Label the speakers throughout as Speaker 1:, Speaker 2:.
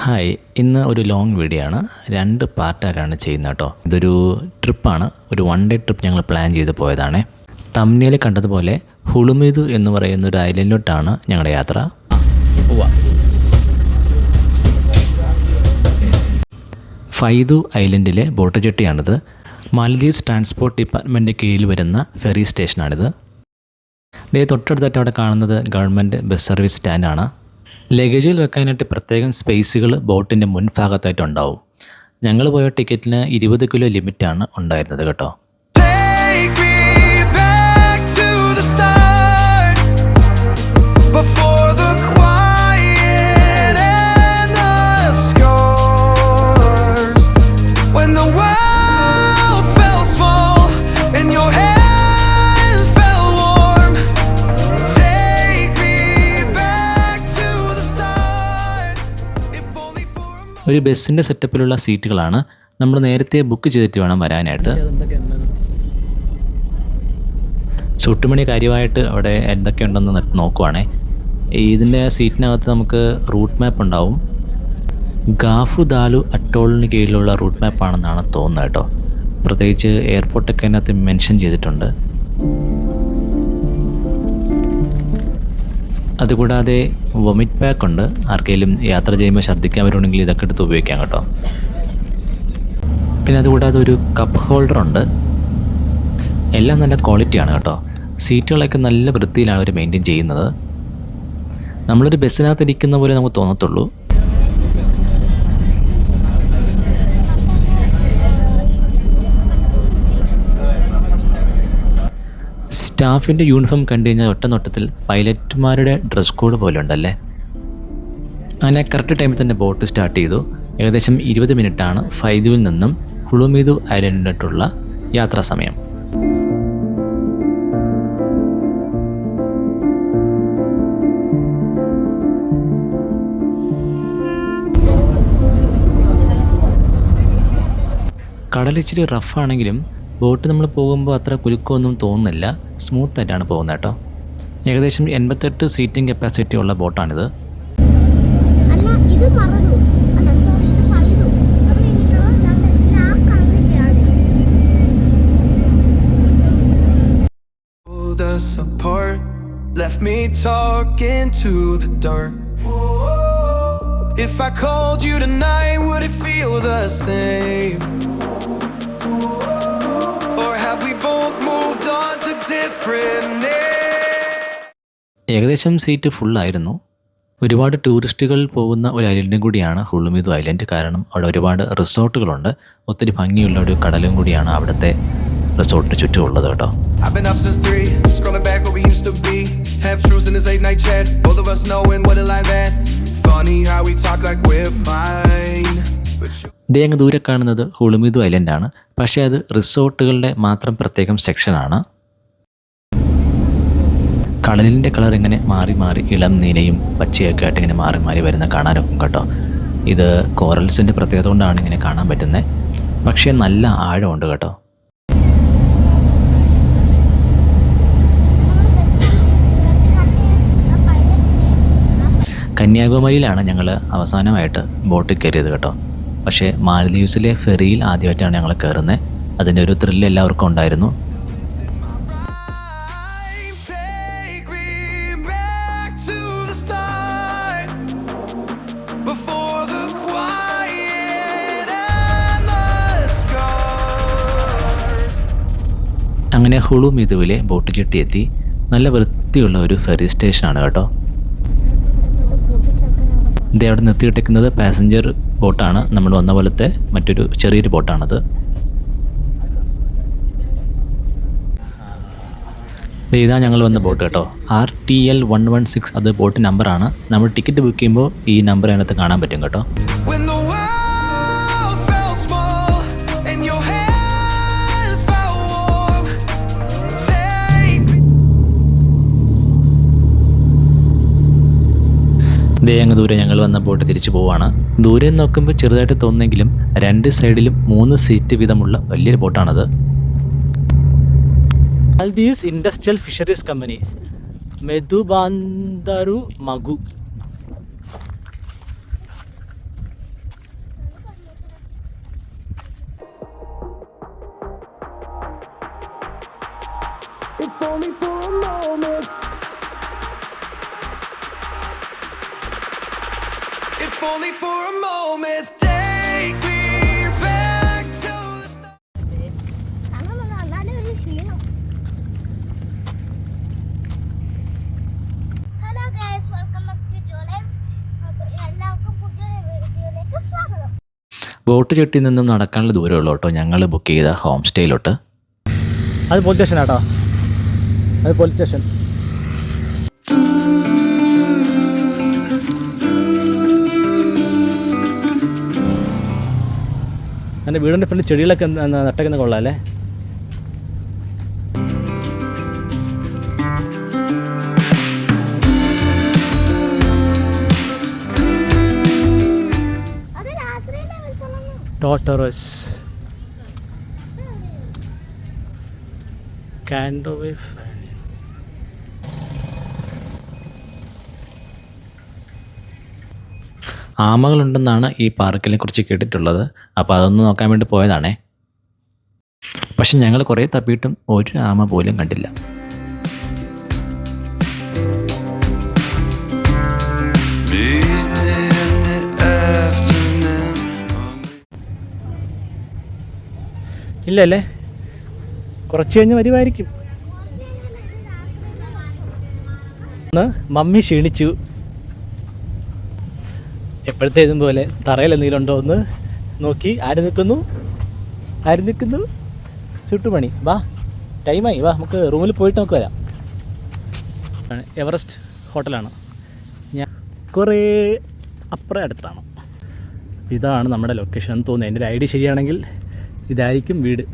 Speaker 1: Hi, ഇന്ന് ഒരു long video ആണ്. 2 പാർട്ടായിട്ടാണ് ചെയ്യുന്നത് കേട്ടോ. ഇതൊരു ട്രിപ്പാണ്, ഒരു 1 ഡേ ട്രിപ്പ് ഞങ്ങൾ പ്ലാൻ ചെയ്ത് പോയതാണ്. തംബ്നെയിൽ കണ്ടതുപോലെ ഹുളുമിതു എന്ന് പറയുന്ന ഒരു ഐലൻഡിലോട്ടാണ് ഞങ്ങളുടെ യാത്ര. ഫൈദു ഐലൻഡിലെ ബോട്ട് ജെട്ടിയാണിത്. മാലദ്വീപ്സ് ട്രാൻസ്പോർട്ട് ഡിപ്പാർട്ട്മെൻറ്റിൻ്റെ കീഴിൽ വരുന്ന ഫെറി സ്റ്റേഷനാണിത്. ഇതേ തൊട്ടടുത്തായിട്ട് അവിടെ കാണുന്നത് ഗവൺമെൻറ് ബസ് സർവീസ് സ്റ്റാൻഡാണ്. ലഗേജിൽ വെക്കാനായിട്ട് പ്രത്യേകം സ്പേസുകൾ ബോട്ടിൻ്റെ മുൻഭാഗത്തായിട്ടുണ്ടാവും. ഞങ്ങൾ പോയ ടിക്കറ്റിന് 20 കിലോ ലിമിറ്റാണ് ഉണ്ടായിരുന്നത് കേട്ടോ. ഒരു ബസ്സിൻ്റെ സെറ്റപ്പിലുള്ള സീറ്റുകളാണ്. നമ്മൾ നേരത്തെ ബുക്ക് ചെയ്തിട്ട് വേണം വരാനായിട്ട്. ചുട്ടുമണി കാര്യമായിട്ട് അവിടെ എന്തൊക്കെയുണ്ടെന്ന് നോക്കുവാണേ. ഇതിൻ്റെ സീറ്റിനകത്ത് നമുക്ക് റൂട്ട് മാപ്പ് ഉണ്ടാവും. ഗാഫു ദാലു അറ്റോളിന് കീഴിലുള്ള റൂട്ട് മാപ്പാണെന്നാണ് തോന്നുന്നത് കേട്ടോ. പ്രത്യേകിച്ച് എയർപോർട്ടൊക്കെ അതിനകത്ത് മെൻഷൻ ചെയ്തിട്ടുണ്ട്. അതുകൂടാതെ വൊമിറ്റ് പാക്ക് ഉണ്ട്. ആർക്കെങ്കിലും യാത്ര ചെയ്യുമ്പോൾ ഛർദ്ദിക്കാൻ വരുവാണെങ്കിൽ ഇതൊക്കെ എടുത്ത് ഉപയോഗിക്കാം കേട്ടോ. പിന്നെ അതുകൂടാതെ ഒരു കപ്പ് ഹോൾഡർ ഉണ്ട്. എല്ലാം നല്ല ക്വാളിറ്റിയാണ് കേട്ടോ. സീറ്റുകളൊക്കെ നല്ല വൃത്തിയിലാണ് അവർ മെയിൻറ്റെയിൻ ചെയ്യുന്നത്. നമ്മളൊരു ബസ്സിനകത്ത് ഇരിക്കുന്ന പോലെ നമുക്ക് തോന്നത്തുള്ളൂ. സ്റ്റാഫിൻ്റെ യൂണിഫോം കണ്ടു കഴിഞ്ഞാൽ ഒറ്റ നോട്ടത്തിൽ പൈലറ്റുമാരുടെ ഡ്രസ് കോഡ് പോലെ ഉണ്ടല്ലേ. അങ്ങനെ കറക്റ്റ് ടൈമിൽ തന്നെ ബോട്ട് സ്റ്റാർട്ട് ചെയ്തു. ഏകദേശം 20 മിനിറ്റാണ് ഫൈദുവിൽ നിന്നും ഹുളുമിതു ഐലൻഡിലോട്ടുള്ള യാത്രാ സമയം. കടലിച്ചിരി റഫാണെങ്കിലും ബോട്ട് നമ്മൾ പോകുമ്പോൾ അത്ര കുലുക്കമൊന്നും തോന്നുന്നില്ല. സ്മൂത്തായിട്ടാണ് പോകുന്നത് കേട്ടോ. ഏകദേശം 88 സീറ്റിംഗ് കപ്പാസിറ്റി ഉള്ള ബോട്ടാണിത്.
Speaker 2: If I called you tonight, would it feel the same?
Speaker 1: ഏകദേശം സീറ്റ് ഫുള്ളായിരുന്നു. ഒരുപാട് ടൂറിസ്റ്റുകൾ പോകുന്ന ഒരു ഐലൻഡും കൂടിയാണ് ഹുളുമിതു ഐലൻഡ്. കാരണം അവിടെ ഒരുപാട് റിസോർട്ടുകളുണ്ട്. ഒത്തിരി ഭംഗിയുള്ള ഒരു കടലും കൂടിയാണ് അവിടുത്തെ റിസോർട്ടിന് ചുറ്റുമുള്ളത് കേട്ടോ. ദേ അങ്ങ് ദൂരെ കാണുന്നത് ഹുളുമിതു ഐലൻഡാണ്. പക്ഷേ അത് റിസോർട്ടുകളുടെ മാത്രം പ്രത്യേകം സെക്ഷനാണ്. കടലിൻ്റെ കളർ ഇങ്ങനെ മാറി മാറി ഇളം നീലയും പച്ചയൊക്കെ ആയിട്ട് ഇങ്ങനെ മാറി മാറി വരുന്ന കാണാനൊക്കെ കേട്ടോ. ഇത് കോറൽസിൻ്റെ പ്രത്യേകത കൊണ്ടാണ് ഇങ്ങനെ കാണാൻ പറ്റുന്നത്. പക്ഷേ നല്ല ആഴമുണ്ട് കേട്ടോ. കന്യാകുമാരിയിലാണ് ഞങ്ങൾ അവസാനമായിട്ട് ബോട്ടിൽ കയറിയത് കേട്ടോ. പക്ഷേ മാലദ്വീപ്സിലെ ഫെറിയിൽ ആദ്യമായിട്ടാണ് ഞങ്ങൾ കയറുന്നത്. അതിൻ്റെ ഒരു ത്രില്ല് എല്ലാവർക്കും ഉണ്ടായിരുന്നു. അങ്ങനെ ഹുളുമിതുവിലെ ബോട്ട് ജെട്ടി എത്തി. നല്ല വൃത്തിയുള്ള ഒരു ഫെറി സ്റ്റേഷനാണ് കേട്ടോ. ഇത് അവിടെ നിർത്തിയിട്ടിരിക്കുന്നത് പാസഞ്ചർ ബോട്ടാണ്. നമ്മൾ വന്ന പോലത്തെ മറ്റൊരു ചെറിയൊരു ബോട്ടാണത്. ഇതാ ഞങ്ങൾ വന്ന ബോട്ട് കേട്ടോ. RTL 116 അത് ബോട്ട് നമ്പറാണ്. നമ്മൾ ടിക്കറ്റ് ബുക്ക് ചെയ്യുമ്പോൾ ഈ നമ്പർ അതിനകത്ത് കാണാൻ പറ്റും കേട്ടോ. ദേ അങ്ങ് ദൂരെ ഞങ്ങൾ വന്ന ബോട്ട് തിരിച്ചു പോവാണ്. ദൂരെ നോക്കുമ്പോൾ ചെറുതായിട്ട് തോന്നുന്നെങ്കിലും 2 സൈഡിലും 3 സീറ്റ് വീതമുള്ള വലിയൊരു ബോട്ടാണത്.
Speaker 3: Maldives industrial fisheries company Medhubandaru Magu.
Speaker 2: only for a moment. Take me back to the start.
Speaker 4: Hello guys, welcome back to ജോലൈം. അപ്പോൾ എല്ലാവർക്കും പുതിയൊരു വീഡിയോയിലേക്ക് സ്വാഗതം.
Speaker 1: ബോട്ട് ജെട്ടിയിൽ നിന്നും നടക്കാനുള്ള ദൂരമുള്ളൂ കേട്ടോ ഞങ്ങൾ ബുക്ക് ചെയ്ത ഹോം സ്റ്റേയിലോട്ട്.
Speaker 3: അത് പോലീസ് സ്റ്റേഷൻ ആട്ടോ, അത് പോലീസ് സ്റ്റേഷൻ. എൻ്റെ വീടിൻ്റെ ഫ്രണ്ട് ചെടികളൊക്കെ നട്ടക്കുന്ന കൊള്ളാം അല്ലേ?
Speaker 4: അത് രാത്രിയിലെ വിളിച്ചോളൂ.
Speaker 3: ടോട്ടറസ് കാൻഡോവേ.
Speaker 1: ആമകളുണ്ടെന്നാണ് ഈ പാർക്കിനെ കുറിച്ച് കേട്ടിട്ടുള്ളത്. അപ്പോൾ അതൊന്ന് നോക്കാൻ വേണ്ടി പോയതാണേ. പക്ഷെ ഞങ്ങൾ കുറേ തപ്പിയിട്ടും ഒരു ആമ പോലും കണ്ടില്ല.
Speaker 3: ഇല്ല അല്ലേ, കുറച്ച് കഴിഞ്ഞ് വരുമായിരിക്കും. ഒന്ന് മമ്മി ക്ഷീണിച്ചു. എപ്പോഴത്തേതും പോലെ തറയിൽ എന്തെങ്കിലും ഉണ്ടോ എന്ന് നോക്കി. ആര് നിൽക്കുന്നു? ചുട്ടുമണി വാ, ടൈമായി, വാ നമുക്ക് റൂമിൽ പോയിട്ട് നമുക്ക് വരാം. എവറസ്റ്റ് ഹോട്ടലാണ്, ഞാൻ കുറേ അപ്പുറം അടുത്താണ്. ഇതാണ് നമ്മുടെ ലൊക്കേഷൻ എന്ന് തോന്നുന്നു. എൻ്റെ ഒരു ഐഡിയ ശരിയാണെങ്കിൽ ഇതായിരിക്കും വീട്.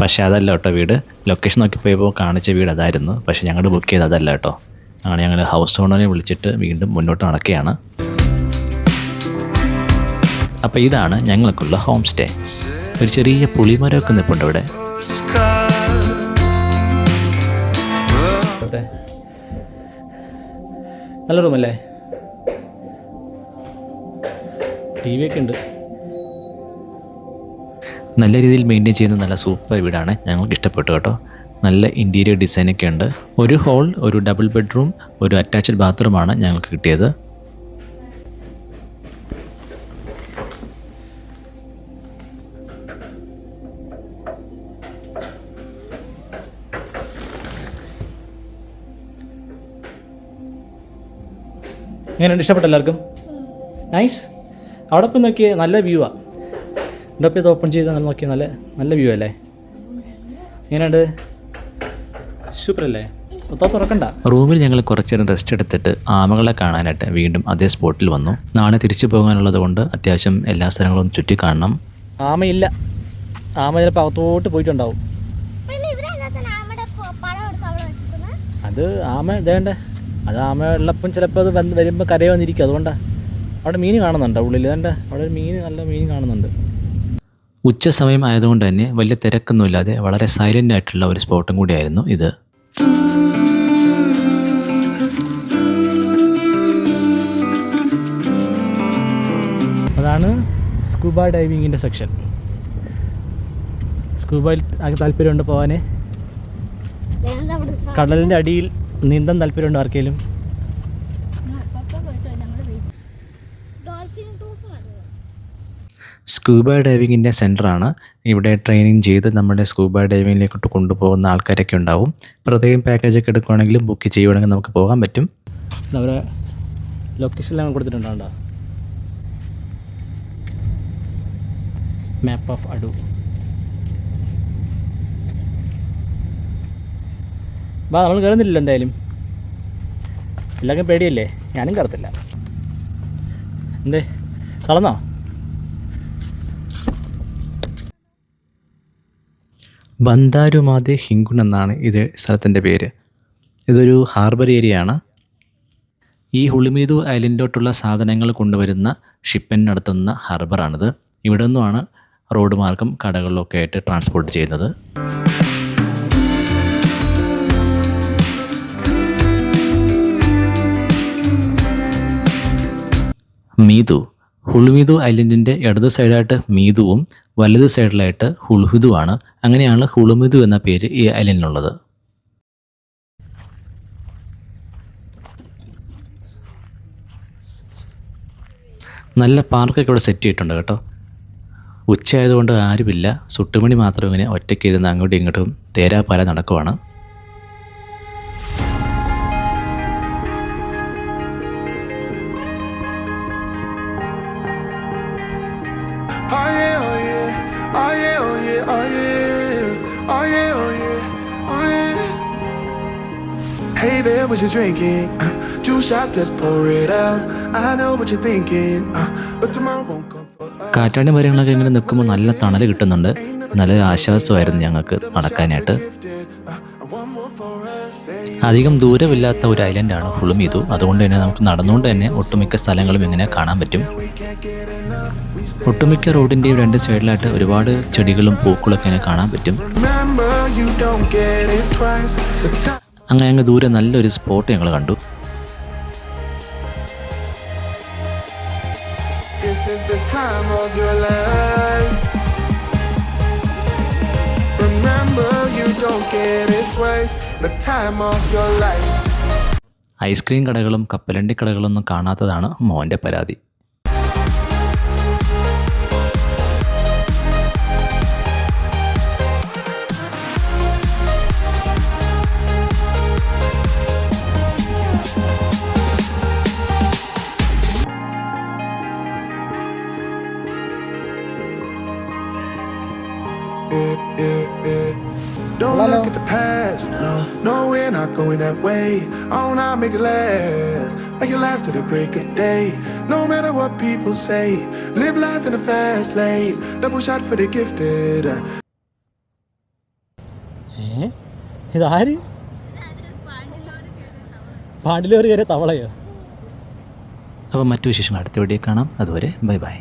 Speaker 1: പക്ഷേ അതല്ല കേട്ടോ വീട്. ലൊക്കേഷൻ നോക്കിപ്പോയപ്പോൾ കാണിച്ച വീട് അതായിരുന്നു. പക്ഷേ ഞങ്ങൾ ബുക്ക് ചെയ്ത് അതല്ല കേട്ടോ. അങ്ങനെ ഞങ്ങൾ ഹൗസ് ഓണറെ വിളിച്ചിട്ട് വീണ്ടും മുന്നോട്ട് നടക്കുകയാണ്. അപ്പോൾ ഇതാണ് ഞങ്ങൾക്കുള്ള ഹോം സ്റ്റേ. ഒരു ചെറിയ പുളിമരമൊക്കെ നിൽപ്പുണ്ട് ഇവിടെ.
Speaker 3: നല്ല റൂമല്ലേ? ടി വി ഒക്കെ ഉണ്ട്.
Speaker 1: നല്ല രീതിയിൽ മെയിൻറ്റെയിൻ ചെയ്യുന്ന നല്ല സൂപ്പർ വീടാണ്. ഞങ്ങൾക്ക് ഇഷ്ടപ്പെട്ടു കേട്ടോ. നല്ല ഇൻറ്റീരിയർ ഡിസൈനൊക്കെ ഉണ്ട്. ഒരു ഹോൾ, ഒരു ഡബിൾ ബെഡ്റൂം, ഒരു അറ്റാച്ച്ഡ് ബാത്റൂമാണ് ഞങ്ങൾക്ക് കിട്ടിയത്.
Speaker 3: എങ്ങനെയുണ്ട്? ഇഷ്ടപ്പെട്ട എല്ലാവർക്കും? നൈസ്. അവിടെ പോയി നോക്കിയേ, നല്ല വ്യൂ ആണ്. ഇവിടെ പോയി ഇത് ഓപ്പൺ ചെയ്താൽ നല്ല നോക്കിയാൽ നല്ല വ്യൂ അല്ലേ? എങ്ങനെയുണ്ട്? സൂപ്പർ അല്ലേ? തുറക്കണ്ട.
Speaker 1: റൂമിൽ ഞങ്ങൾ കുറച്ച് നേരം റെസ്റ്റ് എടുത്തിട്ട് ആമകളെ കാണാനായിട്ട് വീണ്ടും അതേ സ്പോട്ടിൽ വന്നു. നാളെ തിരിച്ചു പോകാനുള്ളത് കൊണ്ട് അത്യാവശ്യം എല്ലാ സ്ഥലങ്ങളും ചുറ്റി കാണണം.
Speaker 3: ആമയില്ല, ആമ ചിലപ്പോൾ അകത്തോട്ട് പോയിട്ടുണ്ടാവും.
Speaker 4: പിന്നെ ഇവരെന്നാ നമ്മുടെ പടം എടുത്ത് അവിടെ വെച്ചിരിക്കുന്നത്?
Speaker 3: അത് ആമ ഇതേണ്ടേ, അത് ആമ ഉള്ളപ്പം ചിലപ്പോൾ അത് വരുമ്പോൾ കരയെ വന്നിരിക്കും. അതുകൊണ്ടാണ്. അവിടെ മീൻ കാണുന്നുണ്ട് ഉള്ളിൽ. ഇതേണ്ട അവിടെ ഒരു നല്ല മീൻ കാണുന്നുണ്ട്.
Speaker 1: ഉച്ച സമയം ആയതുകൊണ്ട് തന്നെ വലിയ തിരക്കൊന്നുമില്ലാതെ വളരെ സൈലൻ്റ് ആയിട്ടുള്ള ഒരു സ്പോട്ടും കൂടിയായിരുന്നു ഇത്.
Speaker 3: അതാണ് സ്കൂബ ഡൈവിങ്ങിൻ്റെ സെക്ഷൻ. സ്കൂബയിൽ താല്പര്യമുണ്ട് പോകാൻ.
Speaker 4: വേണ്ട, അവിടെ
Speaker 3: കടലിൻ്റെ അടിയിൽ നീന്താൻ താല്പര്യമുണ്ട് ആർക്കെങ്കിലും?
Speaker 4: ഡോൾഫിൻ ടൂസ് മതി.
Speaker 1: സ്കൂബ ഡൈവിങ്ങിൻ്റെ സെൻറ്ററാണ്. ഇവിടെ ട്രെയിനിങ് ചെയ്ത് നമ്മുടെ സ്കൂബ ഡൈവിങ്ങിലേക്കോട്ട് കൊണ്ടുപോകുന്ന ആൾക്കാരൊക്കെ ഉണ്ടാവും. പ്രത്യേകം പാക്കേജൊക്കെ എടുക്കുകയാണെങ്കിലും ബുക്ക് ചെയ്യുകയാണെങ്കിൽ നമുക്ക് പോകാൻ പറ്റും.
Speaker 3: അവരെ ലൊക്കേഷനിലാണ് കൊടുത്തിട്ടുണ്ടോ? Map of Addu. വാ, നമ്മൾ കയറുന്നില്ലല്ലോ എന്തായാലും. എല്ലാവർക്കും പേടിയല്ലേ? ഞാനും കയറത്തില്ല. എന്തേ കളന്നോ?
Speaker 1: ബന്ദാരുമാതെ ഹിങ്കുൺ എന്നാണ് ഇത് സ്ഥലത്തിൻ്റെ പേര്. ഇതൊരു ഹാർബർ ഏരിയയാണ്. ഈ ഹുളിമീതു ഐലൻഡിലോട്ടുള്ള സാധനങ്ങൾ കൊണ്ടുവരുന്ന ഷിപ്പിന് നടത്തുന്ന ഹാർബറാണിത്. ഇവിടെ നിന്നുമാണ് റോഡ് മാർഗം കടകളിലൊക്കെ ആയിട്ട് ട്രാൻസ്പോർട്ട് ചെയ്യുന്നത്. മീതു, ഹുൾമീതു ഐലൻഡിൻ്റെ ഇടത് സൈഡായിട്ട് മീതുവും വലത് സൈഡിലായിട്ട് ഹുൾഹുദുവാണ്. അങ്ങനെയാണ് ഹുളുമിതു എന്ന പേര് ഈ ഐലൻഡിനുള്ളത്. നല്ല പാർക്കൊക്കെ ഇവിടെ സെറ്റ് ചെയ്തിട്ടുണ്ട് കേട്ടോ. ഉച്ചയായതുകൊണ്ട് ആരുമില്ല. സുട്ടുമണി മാത്രം ഇങ്ങനെ ഒറ്റയ്ക്ക് ഇരുന്ന് അങ്ങോട്ടും ഇങ്ങോട്ടും തേരാപ്പാല നടക്കുവാണ്.
Speaker 2: Oh yeah, oh yeah, oh yeah, oh yeah, oh yeah, oh yeah, oh yeah, oh yeah. Hey there, what you drinking? 2 shots, let's pour it out. I know what you're thinking, but tomorrow won't come for us.
Speaker 1: കാറ്റാടി മരങ്ങളൊക്കെ ഇങ്ങനെ നിൽക്കുമ്പോൾ നല്ല തണൽ കിട്ടുന്നുണ്ട്. നല്ല ആശ്വാസമായിരുന്നു ഞങ്ങൾക്ക് നടക്കാനായിട്ട്.
Speaker 2: One more for us.
Speaker 1: അധികം ദൂരമില്ലാത്ത ഒരു ഐലൻഡാണ് ഹുളുമീതു. അതുകൊണ്ട് തന്നെ നമുക്ക് നടന്നുകൊണ്ട് തന്നെ ഒട്ടുമിക്ക സ്ഥലങ്ങളും ഇങ്ങനെ കാണാൻ പറ്റും. ഒട്ടുമിക്ക റോഡിൻ്റെയും 2 സൈഡിലായിട്ട് ഒരുപാട് ചെടികളും പൂക്കളൊക്കെ ഇങ്ങനെ കാണാൻ പറ്റും.
Speaker 2: Remember, you don't get it twice.
Speaker 1: അങ്ങനെ അങ്ങ് ദൂരെ നല്ലൊരു സ്പോട്ട് ഞങ്ങൾ കണ്ടു.
Speaker 2: This is the time of your life. Remember, you don't get it twice. The time of your life.
Speaker 1: Ice cream കടകളും കപ്പലണ്ടി കടകളൊന്നും കാണാത്തതാണ് മോൻ്റെ പരാതി.
Speaker 2: Don't look at the past. No, we're not going that way. Oh, now make it last. Make it last to the break of day. No matter what people say, live life in a fast lane. Double shot for the gifted.
Speaker 3: ഇതാര്? പാണ്ടിലോറ് കയറിയ തവളയോ?
Speaker 1: അപ്പോൾ മറ്റു വിശേഷങ്ങൾ അടുത്ത video കാണാം. അതുവരെ bye bye.